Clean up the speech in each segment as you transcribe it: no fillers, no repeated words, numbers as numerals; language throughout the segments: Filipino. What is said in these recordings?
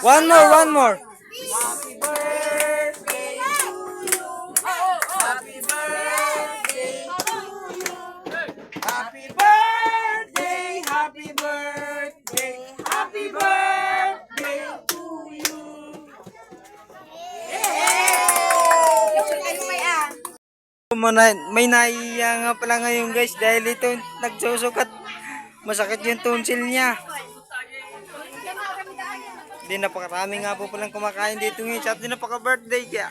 One more. Happy birthday to you. Happy birthday to you. Happy birthday, happy birthday, happy birthday to you. May naiiya nga pala ngayon guys dahil ito nagsusukat. Masakit yung tonsil niya. Hindi napakarami nga po palang kumakain dito ngayon. At napaka-birthday kaya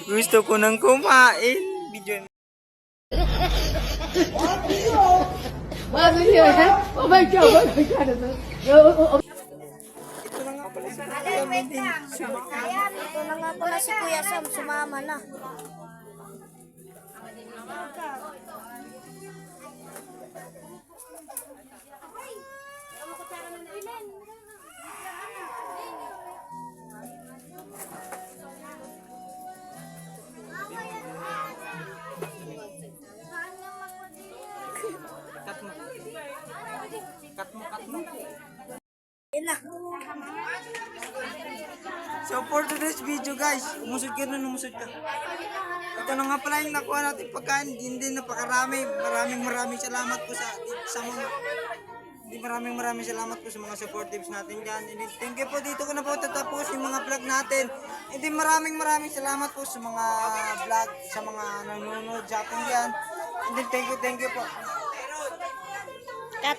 gusto ko nang kumain. Video. Oh my God! Ito na nga pala si Ayan, ito na nga pala si Kuya Sam, sumama na. Cut mo. So for today's video guys, umusod ka. Ito na nga pala yung nakuha natin pagkain. Hindi napakarami. Maraming salamat po maraming salamat po sa mga supportives natin dyan. And thank you po, dito ko na po tatapos yung mga vlog natin. And maraming salamat po sa mga vlog, sa mga nanonood sa atin dyan. And thank you po. Cut.